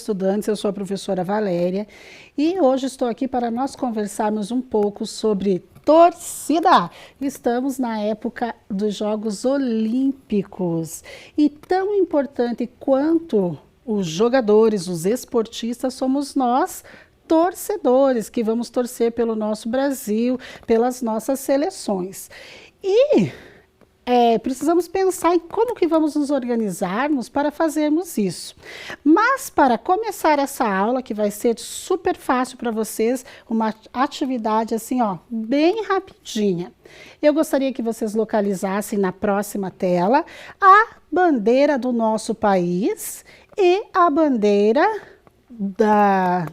estudantes, eu sou a professora Valéria e hoje estou aqui para nós conversarmos um pouco sobre torcida. Estamos na época dos Jogos Olímpicos e tão importante quanto os jogadores, os esportistas, somos nós, torcedores, que vamos torcer pelo nosso Brasil, pelas nossas seleções. E precisamos pensar em como que vamos nos organizarmos para fazermos isso. Mas para começar essa aula, que vai ser super fácil para vocês, uma atividade assim, ó, bem rapidinha. Eu gostaria que vocês localizassem na próxima tela a bandeira do nosso país e a bandeira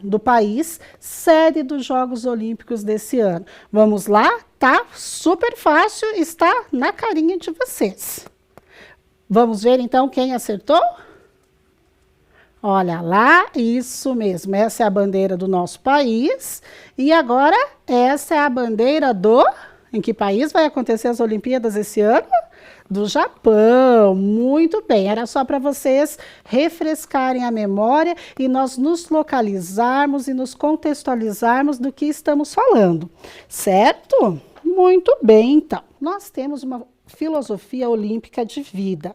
do país sede dos Jogos Olímpicos desse ano. Vamos lá? Tá super fácil, está na carinha de vocês. Vamos ver então quem acertou? Olha lá, isso mesmo, essa é a bandeira do nosso país. E agora, essa é a bandeira do... Em que país vai acontecer as Olimpíadas esse ano? Do Japão. Muito bem, era só para vocês refrescarem a memória e nós nos localizarmos e nos contextualizarmos do que estamos falando, certo? Muito bem, então. Nós temos uma filosofia olímpica de vida.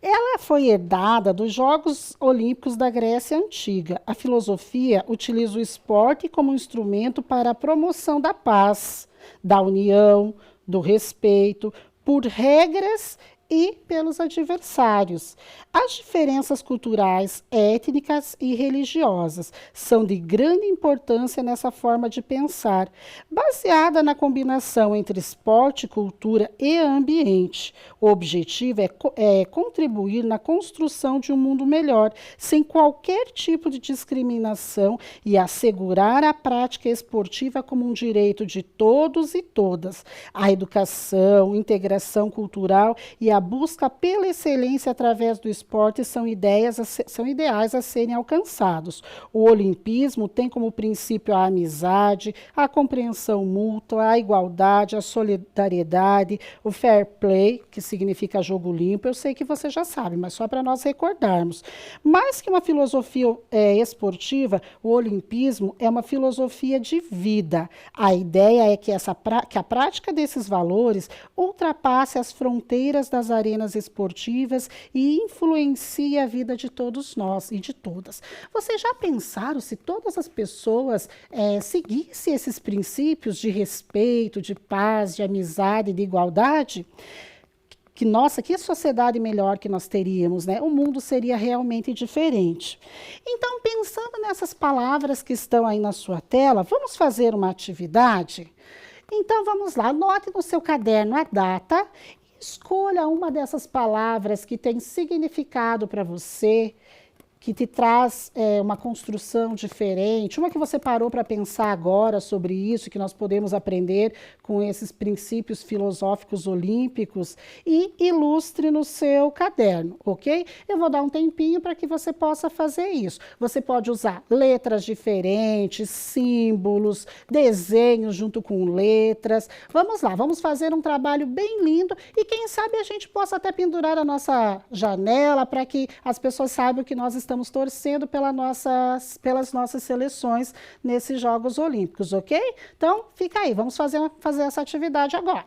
Ela foi herdada dos Jogos Olímpicos da Grécia Antiga. A filosofia utiliza o esporte como instrumento para a promoção da paz, da união, do respeito, por regras e pelos adversários. As diferenças culturais, étnicas e religiosas são de grande importância nessa forma de pensar, baseada na combinação entre esporte, cultura e ambiente. O objetivo é contribuir na construção de um mundo melhor, sem qualquer tipo de discriminação e assegurar a prática esportiva como um direito de todos e todas. A educação, integração cultural e a busca pela excelência através do esporte são ideais a serem alcançados. O olimpismo tem como princípio a amizade, a compreensão mútua, a igualdade, a solidariedade, o fair play, que significa jogo limpo. Eu sei que você já sabe, mas só para nós recordarmos. Mais que uma filosofia esportiva, o olimpismo é uma filosofia de vida. A ideia é que a prática desses valores ultrapasse as fronteiras das arenas esportivas e influencie a vida de todos nós e de todas. Vocês já pensaram se todas as pessoas seguissem esses princípios de respeito, de paz, de amizade, de igualdade? Que sociedade melhor que nós teríamos, né? O mundo seria realmente diferente. Então, pensando nessas palavras que estão aí na sua tela, vamos fazer uma atividade? Então, vamos lá, anote no seu caderno a data. Escolha uma dessas palavras que tem significado para você, que te traz uma construção diferente, uma que você parou para pensar agora sobre isso, que nós podemos aprender com esses princípios filosóficos olímpicos, e ilustre no seu caderno, ok? Eu vou dar um tempinho para que você possa fazer isso. Você pode usar letras diferentes, símbolos, desenhos junto com letras. Vamos lá, vamos fazer um trabalho bem lindo e quem sabe a gente possa até pendurar a nossa janela para que as pessoas saibam que nós estamos torcendo pelas nossas seleções nesses Jogos Olímpicos, ok? Então, fica aí, vamos fazer essa atividade agora.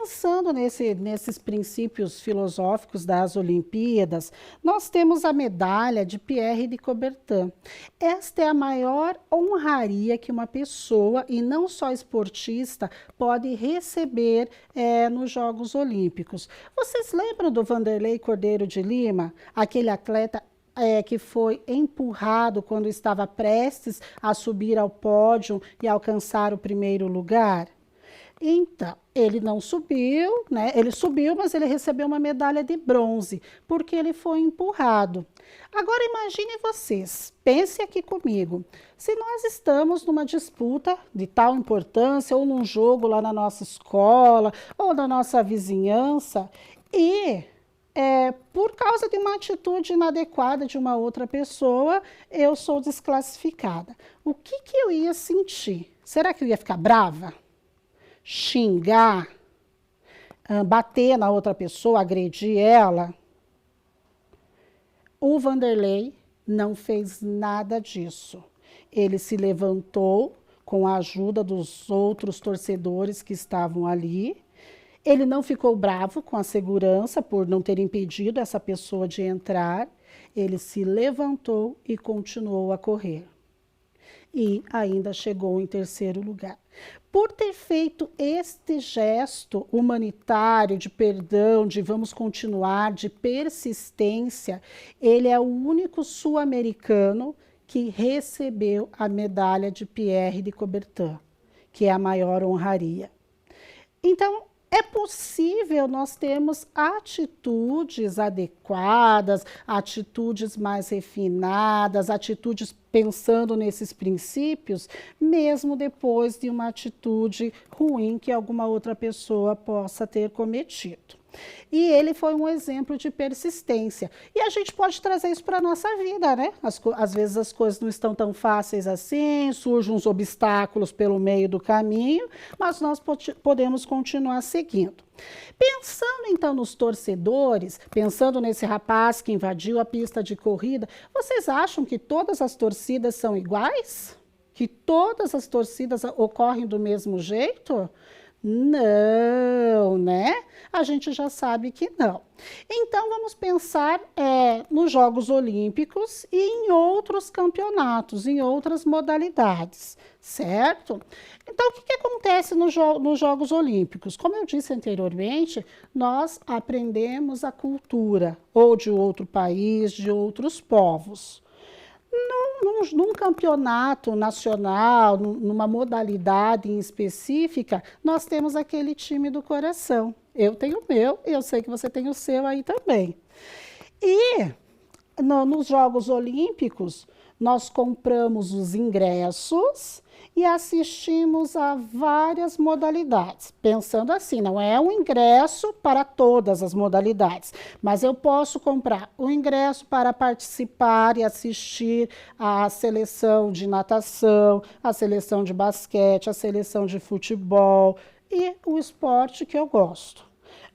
Pensando nesses princípios filosóficos das Olimpíadas, nós temos a medalha de Pierre de Coubertin. Esta é a maior honraria que uma pessoa, e não só esportista, pode receber nos Jogos Olímpicos. Vocês lembram do Vanderlei Cordeiro de Lima, aquele atleta que foi empurrado quando estava prestes a subir ao pódio e alcançar o primeiro lugar? Então, ele não subiu, né? Ele subiu, mas ele recebeu uma medalha de bronze, porque ele foi empurrado. Agora imagine vocês, pense aqui comigo, se nós estamos numa disputa de tal importância, ou num jogo lá na nossa escola, ou na nossa vizinhança, e por causa de uma atitude inadequada de uma outra pessoa, eu sou desclassificada. O que eu ia sentir? Será que eu ia ficar brava? Xingar, bater na outra pessoa, agredir ela? O Vanderlei não fez nada disso. Ele se levantou com a ajuda dos outros torcedores que estavam ali. Ele não ficou bravo com a segurança por não ter impedido essa pessoa de entrar. Ele se levantou e continuou a correr. E ainda chegou em terceiro lugar. Por ter feito este gesto humanitário de perdão, de vamos continuar, de persistência, ele é o único sul-americano que recebeu a medalha de Pierre de Coubertin, que é a maior honraria. Então, É possível nós termos atitudes adequadas, atitudes mais refinadas, atitudes pensando nesses princípios, mesmo depois de uma atitude ruim que alguma outra pessoa possa ter cometido. E ele foi um exemplo de persistência. E a gente pode trazer isso para a nossa vida, né? Às vezes as coisas não estão tão fáceis assim, surgem uns obstáculos pelo meio do caminho, mas nós podemos continuar seguindo. Pensando então nos torcedores, pensando nesse rapaz que invadiu a pista de corrida, vocês acham que todas as torcidas são iguais? Que todas as torcidas ocorrem do mesmo jeito? Não, né? A gente já sabe que não. Então, vamos pensar nos Jogos Olímpicos e em outros campeonatos, em outras modalidades, certo? Então, o que acontece nos Jogos Olímpicos? Como eu disse anteriormente, nós aprendemos a cultura, ou de outro país, de outros povos. Num campeonato nacional, numa modalidade em específica, nós temos aquele time do coração. Eu tenho o meu e eu sei que você tem o seu aí também. E nos Jogos Olímpicos, nós compramos os ingressos e assistimos a várias modalidades. Pensando assim, não é um ingresso para todas as modalidades, mas eu posso comprar o ingresso para participar e assistir à seleção de natação, à seleção de basquete, à seleção de futebol e o esporte que eu gosto.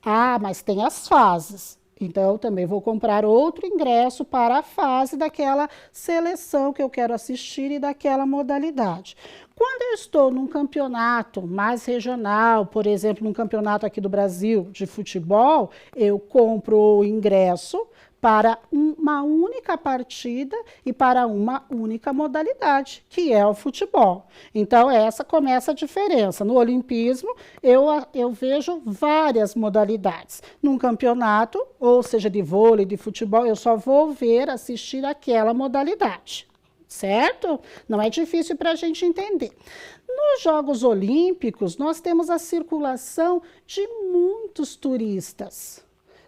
Ah, mas tem as fases. Então, eu também vou comprar outro ingresso para a fase daquela seleção que eu quero assistir e daquela modalidade. Quando eu estou num campeonato mais regional, por exemplo, num campeonato aqui do Brasil de futebol, eu compro o ingresso para uma única partida e para uma única modalidade, que é o futebol. Então, essa começa a diferença. No olimpismo, eu vejo várias modalidades. Num campeonato, ou seja, de vôlei, de futebol, eu só vou assistir aquela modalidade. Certo? Não é difícil para a gente entender. Nos Jogos Olímpicos, nós temos a circulação de muitos turistas.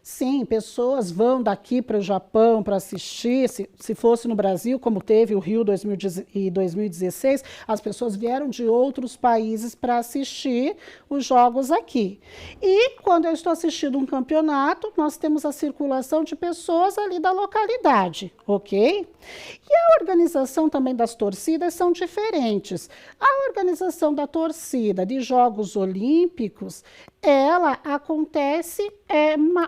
Sim, pessoas vão daqui para o Japão para assistir. Se fosse no Brasil, como teve o Rio 2016, as pessoas vieram de outros países para assistir os jogos aqui. E quando eu estou assistindo um campeonato, nós temos a circulação de pessoas ali da localidade, ok? E a organização também das torcidas são diferentes. A organização da torcida de Jogos Olímpicos, ela acontece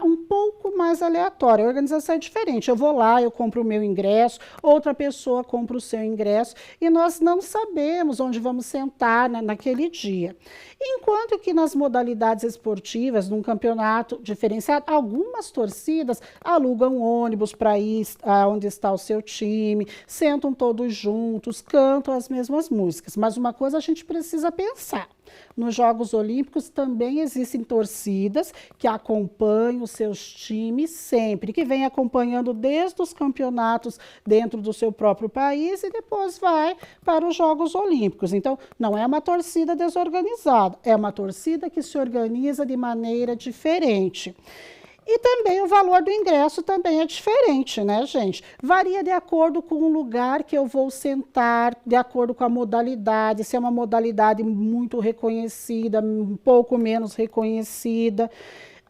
um pouco mais aleatória. A organização é diferente. Eu vou lá, eu compro o meu ingresso, outra pessoa compra o seu ingresso e nós não sabemos onde vamos sentar naquele dia. Enquanto que nas modalidades esportivas, num campeonato diferenciado, algumas torcidas alugam ônibus para ir onde está o seu time, sentam todos juntos, cantam as mesmas músicas. Mas uma coisa a gente precisa pensar. Nos Jogos Olímpicos também existem torcidas que acompanham os seus times sempre, que vem acompanhando desde os campeonatos dentro do seu próprio país e depois vai para os Jogos Olímpicos. Então, não é uma torcida desorganizada, é uma torcida que se organiza de maneira diferente. E também o valor do ingresso também é diferente, né, gente? Varia de acordo com o lugar que eu vou sentar, de acordo com a modalidade, se é uma modalidade muito reconhecida, um pouco menos reconhecida.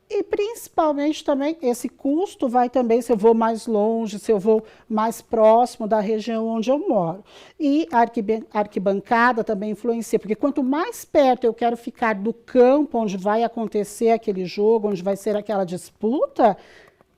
E principalmente também esse custo vai também se eu vou mais longe, se eu vou mais próximo da região onde eu moro. E a arquibancada também influencia, porque quanto mais perto eu quero ficar do campo onde vai acontecer aquele jogo, onde vai ser aquela disputa,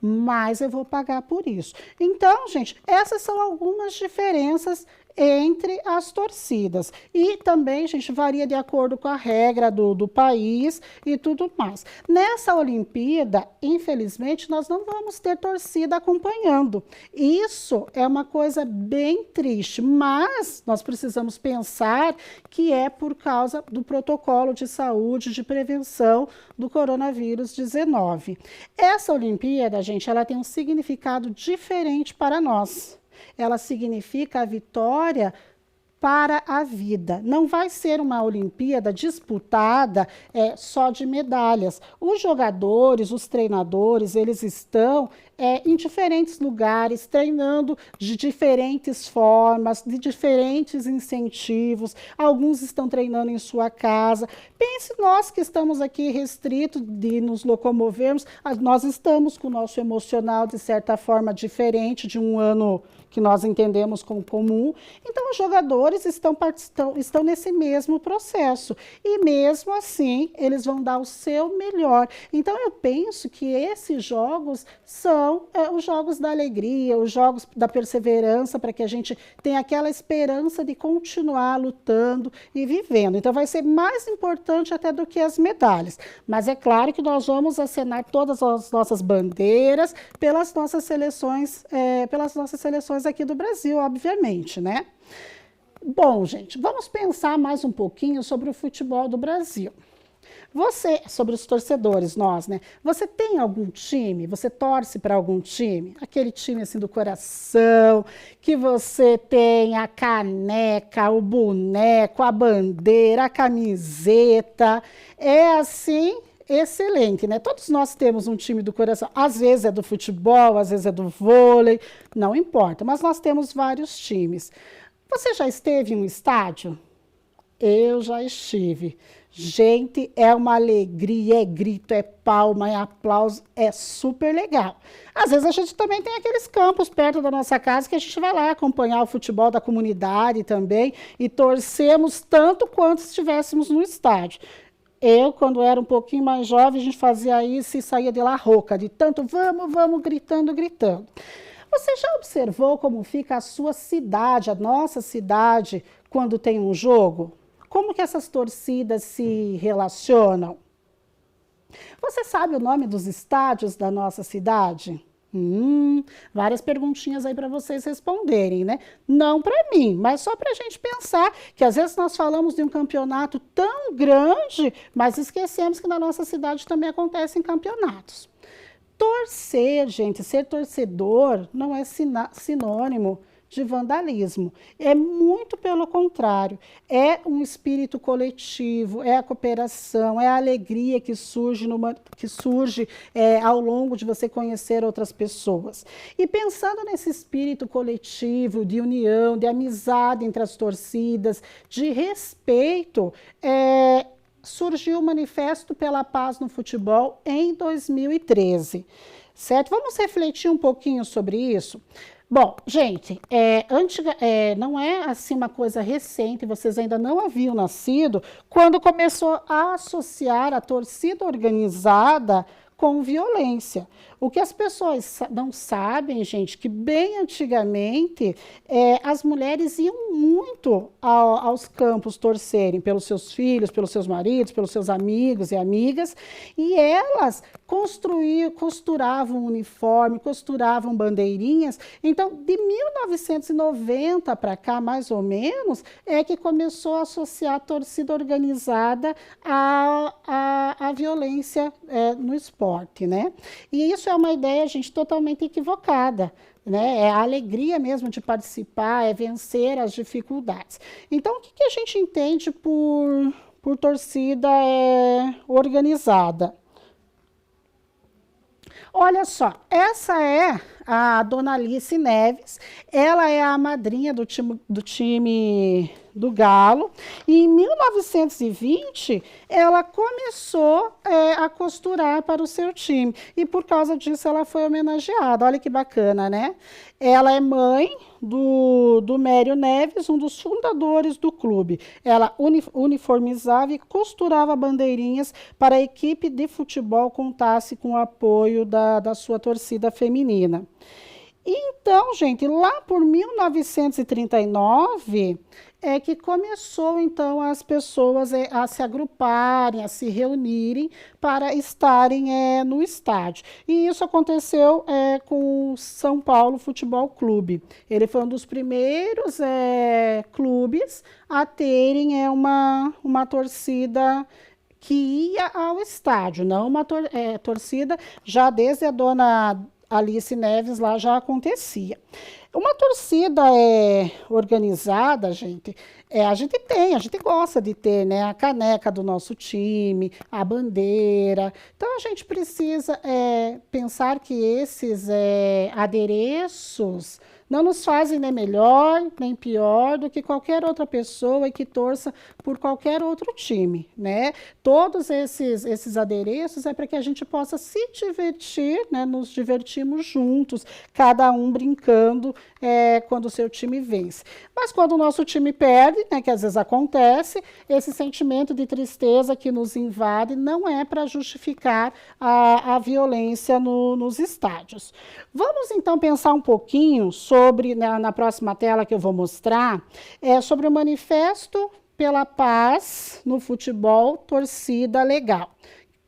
mais eu vou pagar por isso. Então, gente, essas são algumas diferenças entre as torcidas. E também, gente, varia de acordo com a regra do país e tudo mais. Nessa Olimpíada, infelizmente, nós não vamos ter torcida acompanhando. Isso é uma coisa bem triste, mas nós precisamos pensar que é por causa do protocolo de saúde de prevenção do coronavírus 19. Essa Olimpíada, gente, ela tem um significado diferente para nós. Ela significa a vitória para a vida. Não vai ser uma Olimpíada disputada só de medalhas. Os jogadores, os treinadores, eles estão em diferentes lugares, treinando de diferentes formas, de diferentes incentivos. Alguns estão treinando em sua casa. Pense nós que estamos aqui restritos de nos locomovermos, nós estamos com o nosso emocional, de certa forma, diferente de um ano que nós entendemos como comum. Então, os jogadores estão nesse mesmo processo. E, mesmo assim, eles vão dar o seu melhor. Então, eu penso que esses jogos são os jogos da alegria, os jogos da perseverança, para que a gente tenha aquela esperança de continuar lutando e vivendo. Então, vai ser mais importante até do que as medalhas. Mas é claro que nós vamos acenar todas as nossas bandeiras pelas nossas seleções aqui do Brasil, obviamente, né? Bom, gente, vamos pensar mais um pouquinho sobre o futebol do Brasil. Sobre os torcedores, nós, né? Você tem algum time? Você torce para algum time? Aquele time assim do coração, que você tem a caneca, o boneco, a bandeira, a camiseta. É assim, excelente, né? Todos nós temos um time do coração. Às vezes é do futebol, às vezes é do vôlei, não importa, mas nós temos vários times. Você já esteve em um estádio? Eu já estive. Gente, é uma alegria, é grito, é palma, é aplauso, é super legal. Às vezes a gente também tem aqueles campos perto da nossa casa que a gente vai lá acompanhar o futebol da comunidade também e torcemos tanto quanto se estivéssemos no estádio. Eu, quando era um pouquinho mais jovem, a gente fazia isso e saía de lá rouca, de tanto vamos, gritando. Você já observou como fica a sua cidade, a nossa cidade, quando tem um jogo? Como que essas torcidas se relacionam? Você sabe o nome dos estádios da nossa cidade? Várias perguntinhas aí para vocês responderem, né? Não para mim, mas só para a gente pensar que às vezes nós falamos de um campeonato tão grande, mas esquecemos que na nossa cidade também acontecem campeonatos. Torcer, gente, ser torcedor não é sinônimo de vandalismo. É muito pelo contrário. É um espírito coletivo, é a cooperação, é a alegria que surge ao longo de você conhecer outras pessoas. E pensando nesse espírito coletivo, de união, de amizade entre as torcidas, de respeito, surgiu o Manifesto pela Paz no Futebol em 2013, certo? Vamos refletir um pouquinho sobre isso? Bom, gente, não é assim uma coisa recente, vocês ainda não haviam nascido, quando começou a associar a torcida organizada com violência. O que as pessoas não sabem, gente, que bem antigamente as mulheres iam muito aos campos torcerem pelos seus filhos, pelos seus maridos, pelos seus amigos e amigas, e elas costuravam uniforme, costuravam bandeirinhas. Então, de 1990 para cá, mais ou menos, é que começou a associar a torcida organizada à violência no esporte, né? E isso é uma ideia, gente, totalmente equivocada, né? É a alegria mesmo de participar, é vencer as dificuldades. Então, o que a gente entende por torcida organizada? Olha só, essa é a dona Alice Neves, ela é a madrinha do time do Galo, e em 1920 ela começou a costurar para o seu time, e por causa disso ela foi homenageada. Olha que bacana, né? Ela é mãe do Mério Neves, um dos fundadores do clube. Ela uniformizava e costurava bandeirinhas para a equipe de futebol contasse com o apoio da sua torcida feminina. Então, gente, lá por 1939 é que começou, então, as pessoas a se agruparem, a se reunirem para estarem no estádio. E isso aconteceu com o São Paulo Futebol Clube. Ele foi um dos primeiros clubes a terem uma torcida que ia ao estádio, não uma torcida, já desde a dona Alice Neves lá já acontecia. Uma torcida organizada, gente, a gente gosta de ter, né, a caneca do nosso time, a bandeira. Então, a gente precisa pensar que esses adereços não nos fazem nem melhor nem pior do que qualquer outra pessoa que torça por qualquer outro time, né? Todos esses adereços é para que a gente possa se divertir, né? Nos divertirmos juntos, cada um brincando quando o seu time vence. Mas quando o nosso time perde, né, que às vezes acontece, esse sentimento de tristeza que nos invade não é para justificar a violência nos estádios. Vamos então pensar um pouquinho sobre, na próxima tela que eu vou mostrar, sobre o Manifesto pela Paz no Futebol, Torcida Legal.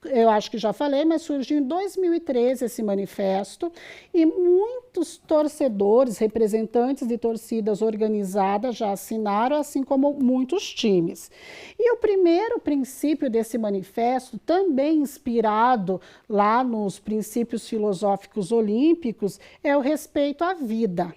Eu acho que já falei, mas surgiu em 2013 esse manifesto e muitos torcedores, representantes de torcidas organizadas já assinaram, assim como muitos times. E o primeiro princípio desse manifesto, também inspirado lá nos princípios filosóficos olímpicos, é o respeito à vida.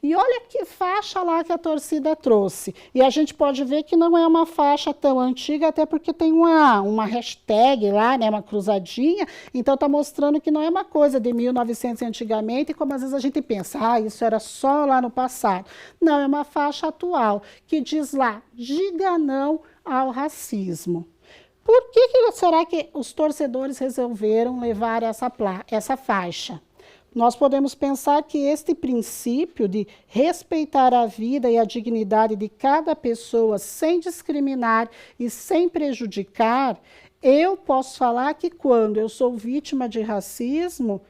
E olha que faixa lá que a torcida trouxe. E a gente pode ver que não é uma faixa tão antiga, até porque tem uma hashtag lá, né, uma cruzadinha. Então está mostrando que não é uma coisa de 1900 antigamente, como às vezes a gente pensa, isso era só lá no passado. Não, é uma faixa atual, que diz lá, diga não ao racismo. Por que será que os torcedores resolveram levar essa faixa? Nós podemos pensar que este princípio de respeitar a vida e a dignidade de cada pessoa sem discriminar e sem prejudicar, eu posso falar que quando eu sou vítima de racismo,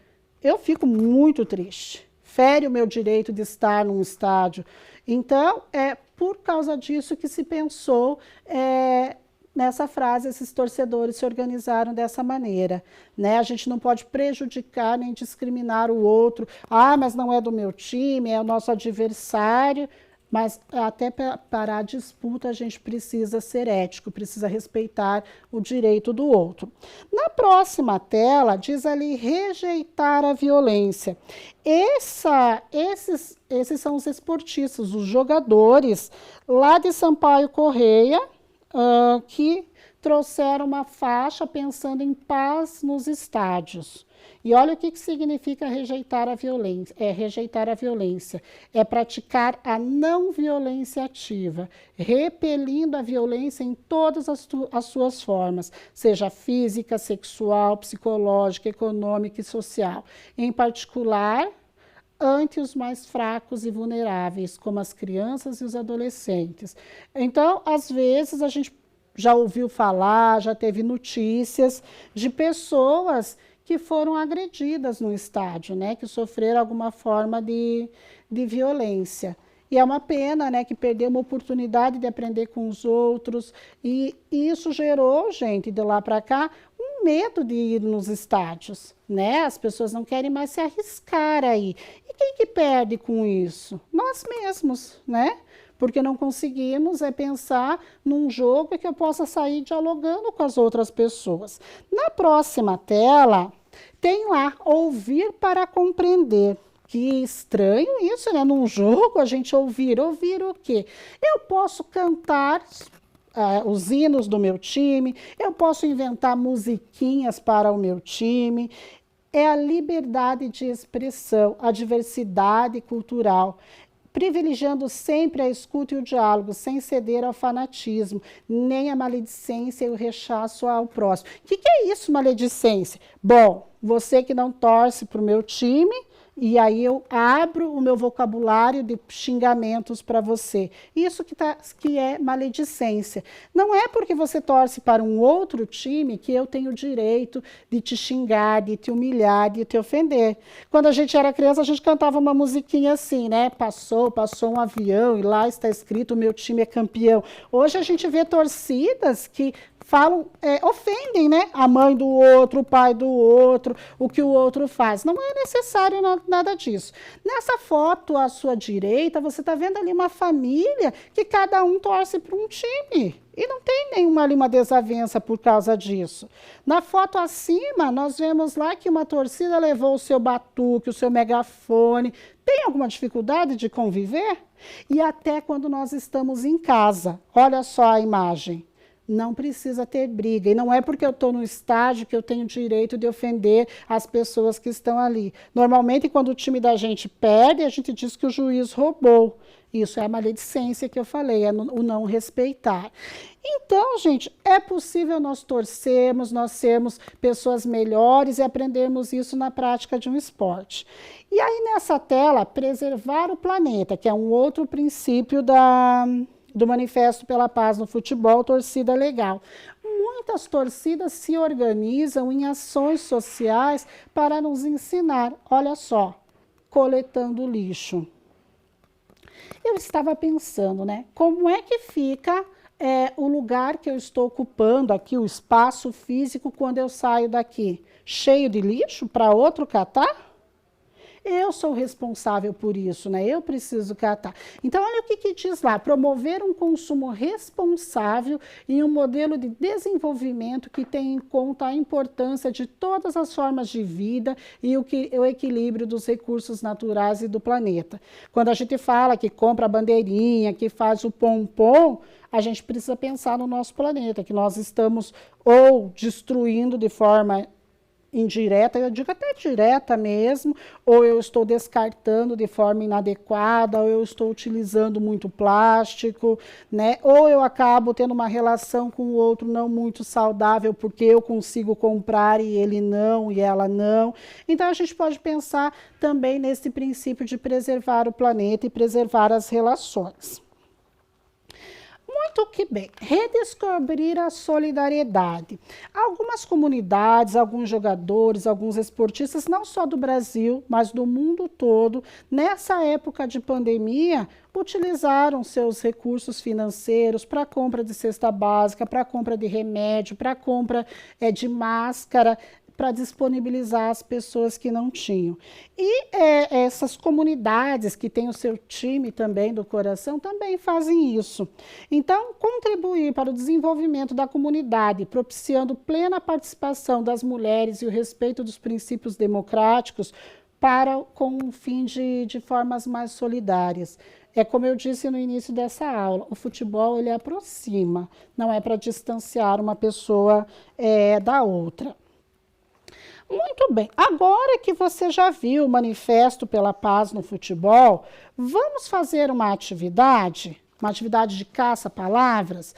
eu fico muito triste. Fere o meu direito de estar num estádio. Então, é por causa disso que se pensou nessa frase, esses torcedores se organizaram dessa maneira, né? A gente não pode prejudicar nem discriminar o outro. Mas não é do meu time, é o nosso adversário. Mas até para a disputa a gente precisa ser ético, precisa respeitar o direito do outro. Na próxima tela, diz ali rejeitar a violência. Esses são os esportistas, os jogadores lá de Sampaio Correia, que trouxeram uma faixa pensando em paz nos estádios. E olha o que significa rejeitar a violência. Rejeitar a violência. É praticar a não violência ativa, repelindo a violência em todas as suas formas, seja física, sexual, psicológica, econômica e social. Em particular, ante os mais fracos e vulneráveis, como as crianças e os adolescentes. Então, às vezes, a gente já ouviu falar, já teve notícias de pessoas que foram agredidas no estádio, né, que sofreram alguma forma de violência. E é uma pena, né, que perdeu uma oportunidade de aprender com os outros, e isso gerou, gente, de lá para cá, um medo de ir nos estádios, né? As pessoas não querem mais se arriscar aí. E quem que perde com isso? Nós mesmos, né? Porque não conseguimos pensar num jogo que eu possa sair dialogando com as outras pessoas. Na próxima tela, tem lá, ouvir para compreender. Que estranho isso, né? Num jogo a gente ouvir o quê? Eu posso cantar os hinos do meu time, eu posso inventar musiquinhas para o meu time. É a liberdade de expressão, a diversidade cultural, privilegiando sempre a escuta e o diálogo, sem ceder ao fanatismo, nem a maledicência e o rechaço ao próximo. O que é isso, maledicência? Bom, você que não torce para o meu time, e aí eu abro o meu vocabulário de xingamentos para você. Isso que é maledicência. Não é porque você torce para um outro time que eu tenho o direito de te xingar, de te humilhar, de te ofender. Quando a gente era criança, a gente cantava uma musiquinha assim, né? Passou um avião e lá está escrito: o meu time é campeão. Hoje a gente vê torcidas que falam, ofendem, né? A mãe do outro, o pai do outro, o que o outro faz. Não é necessário nada disso. Nessa foto à sua direita, você está vendo ali uma família que cada um torce para um time. E não tem nenhuma ali uma desavença por causa disso. Na foto acima, nós vemos lá que uma torcida levou o seu batuque, o seu megafone. Tem alguma dificuldade de conviver? E até quando nós estamos em casa, olha só a imagem. Não precisa ter briga. E não é porque eu estou no estádio que eu tenho direito de ofender as pessoas que estão ali. Normalmente, quando o time da gente perde, a gente diz que o juiz roubou. Isso é a maledicência que eu falei, é o não respeitar. Então, gente, é possível nós torcermos, nós sermos pessoas melhores e aprendermos isso na prática de um esporte. E aí, nessa tela, preservar o planeta, que é um outro princípio do Manifesto pela Paz no Futebol, Torcida Legal. Muitas torcidas se organizam em ações sociais para nos ensinar, olha só, coletando lixo. Eu estava pensando, né, como é que fica o lugar que eu estou ocupando aqui, o espaço físico, quando eu saio daqui? Cheio de lixo para outro catar? Eu sou responsável por isso, né? Eu preciso catar. Então, olha o que diz lá: promover um consumo responsável e um modelo de desenvolvimento que tenha em conta a importância de todas as formas de vida e o equilíbrio dos recursos naturais e do planeta. Quando a gente fala que compra a bandeirinha, que faz o pompom, a gente precisa pensar no nosso planeta, que nós estamos ou destruindo de forma indireta, eu digo até direta mesmo, ou eu estou descartando de forma inadequada, ou eu estou utilizando muito plástico, né? Ou eu acabo tendo uma relação com o outro não muito saudável, porque eu consigo comprar e ele não, e ela não. Então, a gente pode pensar também nesse princípio de preservar o planeta e preservar as relações. Muito que bem, redescobrir a solidariedade. Algumas comunidades, alguns jogadores, alguns esportistas, não só do Brasil, mas do mundo todo, nessa época de pandemia, utilizaram seus recursos financeiros para compra de cesta básica, para compra de remédio, para compra de máscara, para disponibilizar as pessoas que não tinham. E essas comunidades que têm o seu time também do coração também fazem isso. Então, contribuir para o desenvolvimento da comunidade, propiciando plena participação das mulheres e o respeito dos princípios democráticos com o fim de formas mais solidárias. É como eu disse no início dessa aula, o futebol ele aproxima, não é para distanciar uma pessoa da outra. Muito bem, agora que você já viu o Manifesto pela Paz no Futebol, vamos fazer uma atividade de caça-palavras?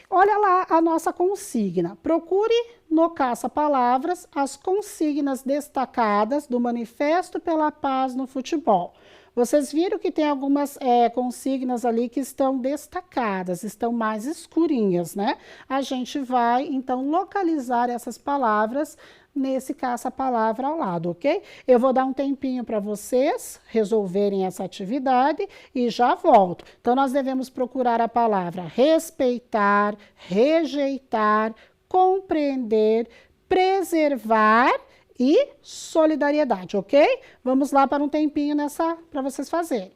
Olha lá a nossa consigna. Procure no caça-palavras as consignas destacadas do Manifesto pela Paz no Futebol. Vocês viram que tem algumas consignas ali que estão destacadas, estão mais escurinhas, né? A gente vai, então, localizar essas palavras nesse caça-palavra ao lado, ok? Eu vou dar um tempinho para vocês resolverem essa atividade e já volto. Então, nós devemos procurar a palavra respeitar, rejeitar, compreender, preservar e solidariedade, ok? Vamos lá para um tempinho para vocês fazerem.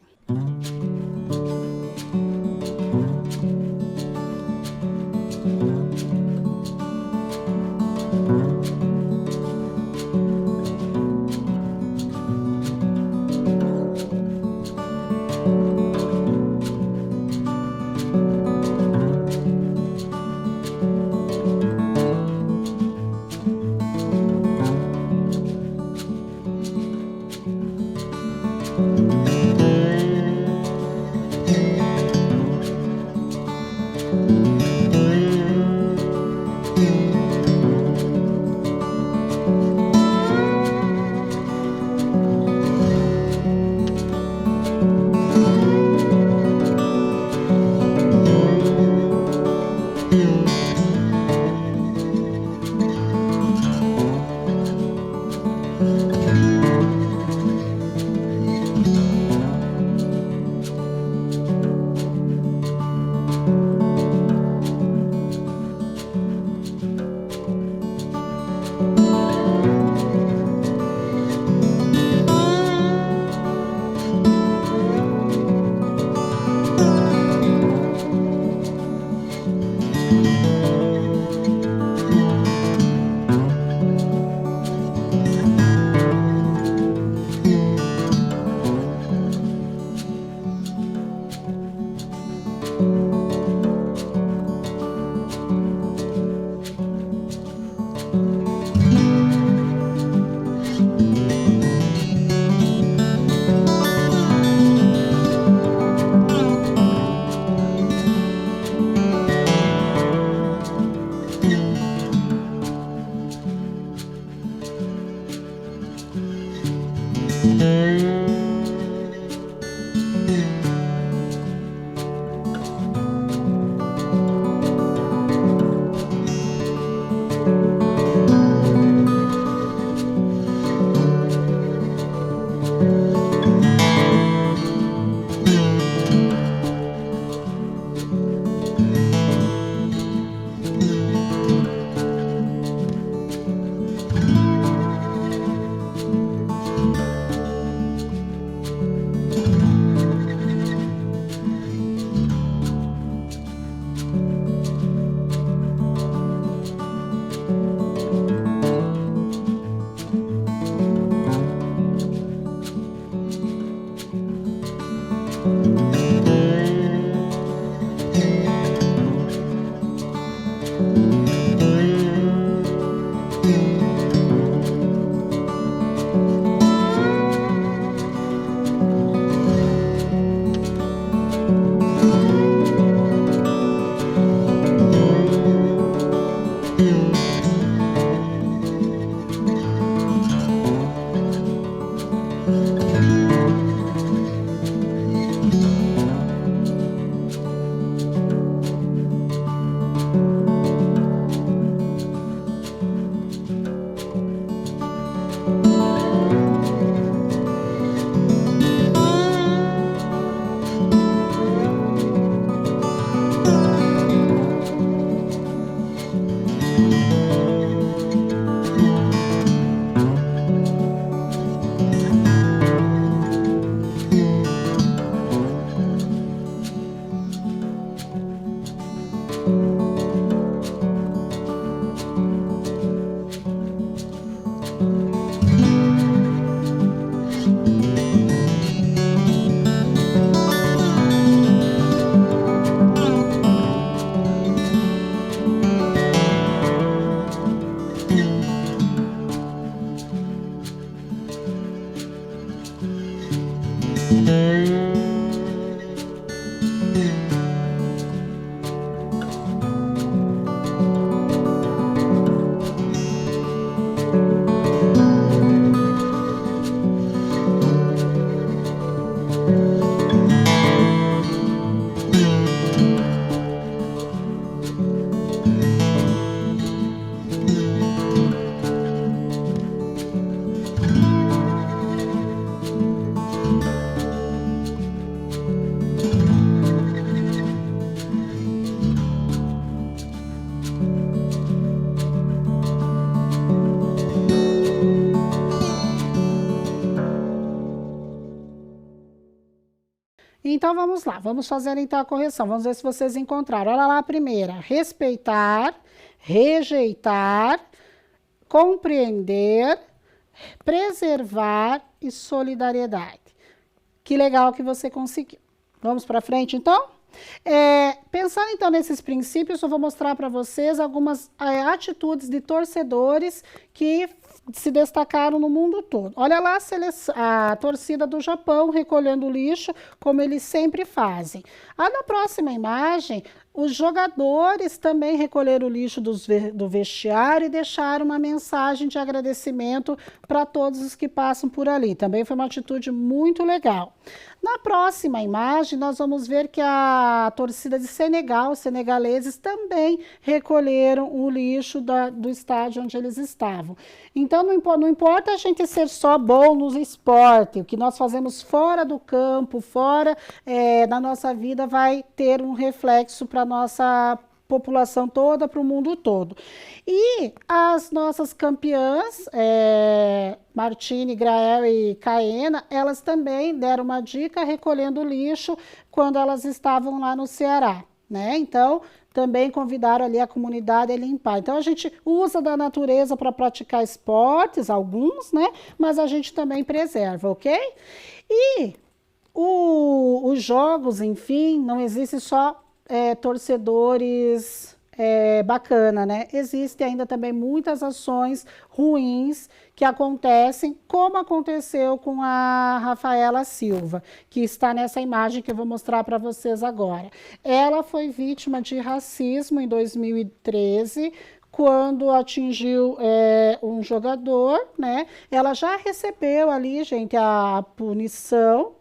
Então, vamos lá, vamos fazer então a correção, vamos ver se vocês encontraram. Olha lá a primeira, respeitar, rejeitar, compreender, preservar e solidariedade. Que legal que você conseguiu. Vamos para frente, então? Pensando então nesses princípios, eu vou mostrar para vocês algumas atitudes de torcedores que se destacaram no mundo todo. Olha lá a torcida do Japão recolhendo lixo, como eles sempre fazem. Na próxima imagem, os jogadores também recolheram o lixo do vestiário e deixaram uma mensagem de agradecimento para todos os que passam por ali. Também foi uma atitude muito legal. Na próxima imagem, nós vamos ver que a torcida de Senegal, os senegaleses, também recolheram o lixo do estádio onde eles estavam. Então, não importa a gente ser só bom nos esportes, o que nós fazemos fora do campo, fora da nossa vida, vai ter um reflexo para a nossa população toda, para o mundo todo. E as nossas campeãs, Martine, Grael e Caena, elas também deram uma dica recolhendo lixo quando elas estavam lá no Ceará, né? Então, também convidaram ali a comunidade a limpar. Então, a gente usa da natureza para praticar esportes, alguns, né? Mas a gente também preserva, ok? E os jogos, enfim, não existe só torcedores bacana, né? Existem ainda também muitas ações ruins que acontecem, como aconteceu com a Rafaela Silva, que está nessa imagem que eu vou mostrar para vocês agora. Ela foi vítima de racismo em 2013, quando atingiu um jogador, né? Ela já recebeu ali, gente, a punição,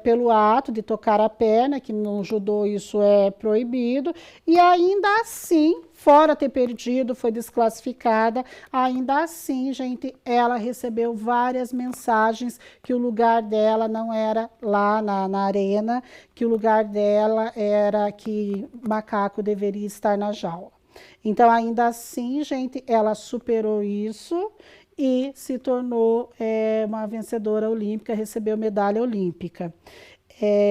pelo ato de tocar a perna, que no judô isso é proibido, e ainda assim, fora ter perdido, foi desclassificada, ainda assim, gente, ela recebeu várias mensagens que o lugar dela não era lá na arena, que o lugar dela era que macaco deveria estar na jaula. Então, ainda assim, gente, ela superou isso e se tornou uma vencedora olímpica, recebeu medalha olímpica.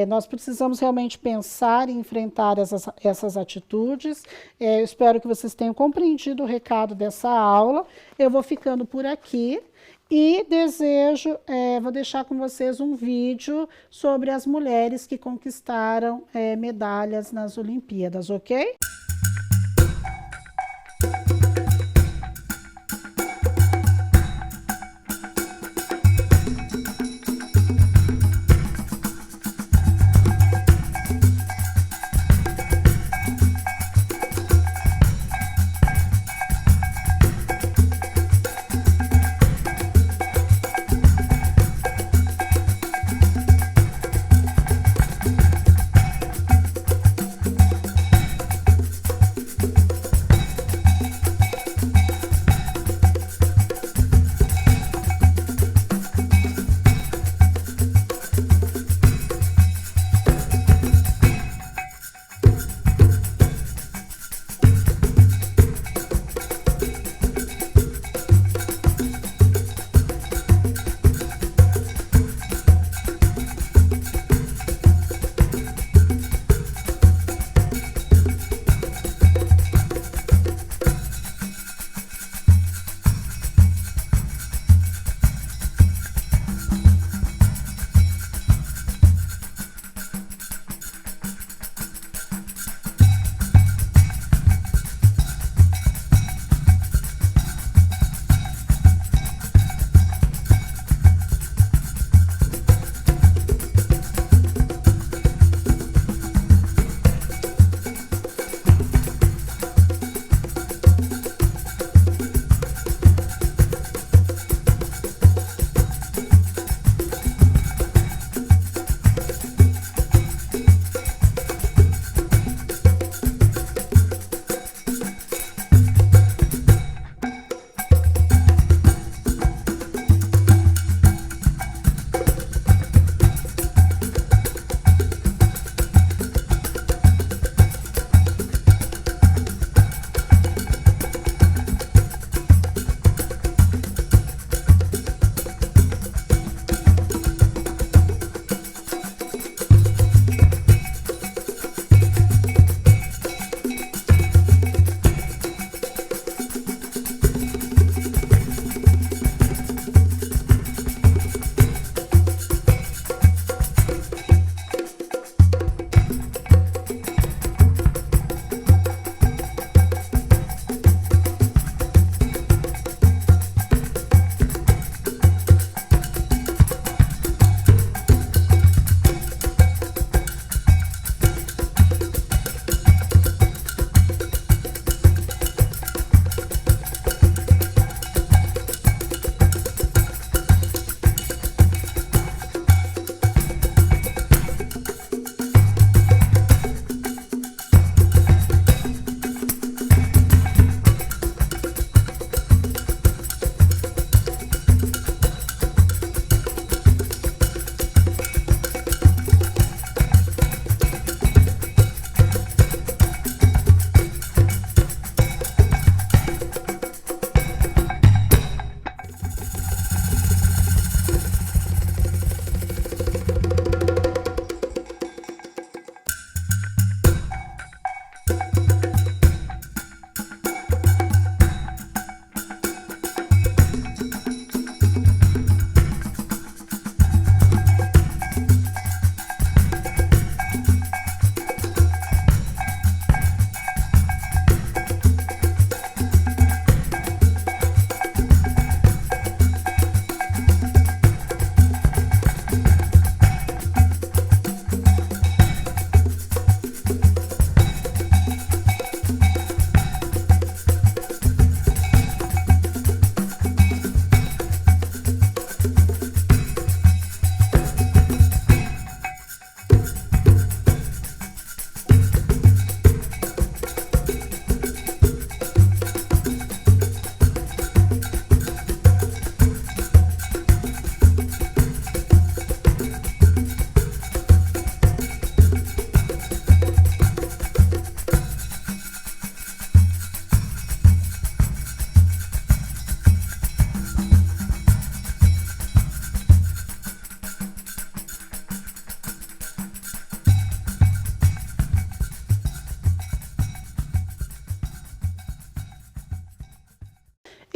Nós precisamos realmente pensar e enfrentar essas atitudes. Eu espero que vocês tenham compreendido o recado dessa aula. Eu vou ficando por aqui e vou deixar com vocês um vídeo sobre as mulheres que conquistaram medalhas nas Olimpíadas, ok?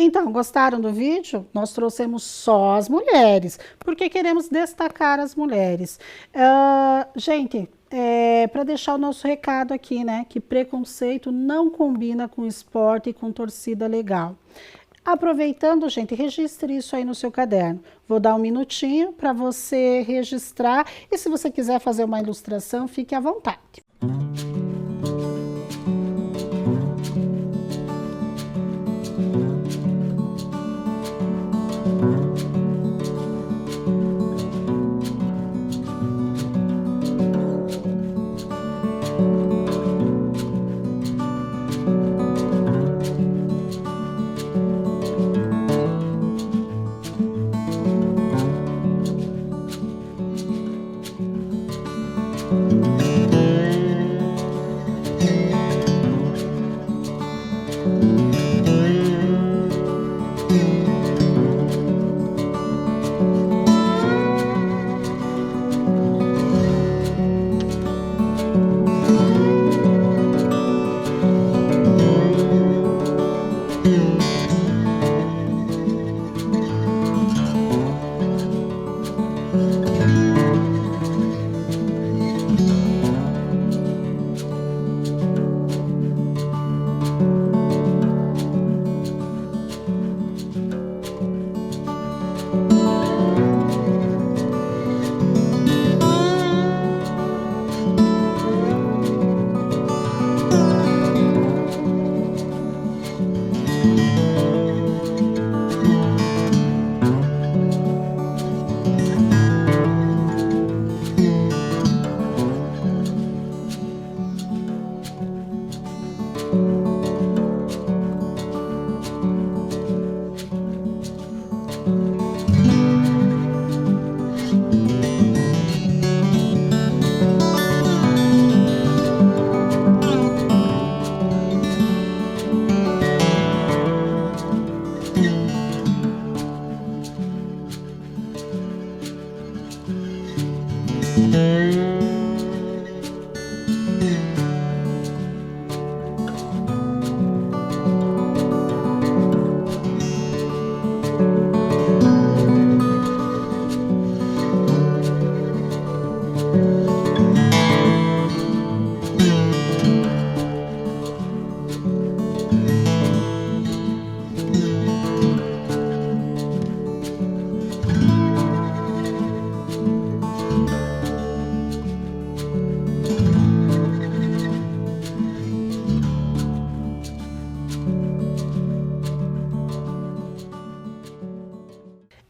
Então, gostaram do vídeo? Nós trouxemos só as mulheres, porque queremos destacar as mulheres. Gente, para deixar o nosso recado aqui, né? Que preconceito não combina com esporte e com torcida legal. Aproveitando, gente, registre isso aí no seu caderno. Vou dar um minutinho para você registrar e se você quiser fazer uma ilustração, fique à vontade.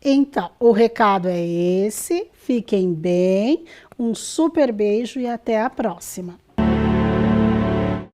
Então, o recado é esse. Fiquem bem, um super beijo e até a próxima.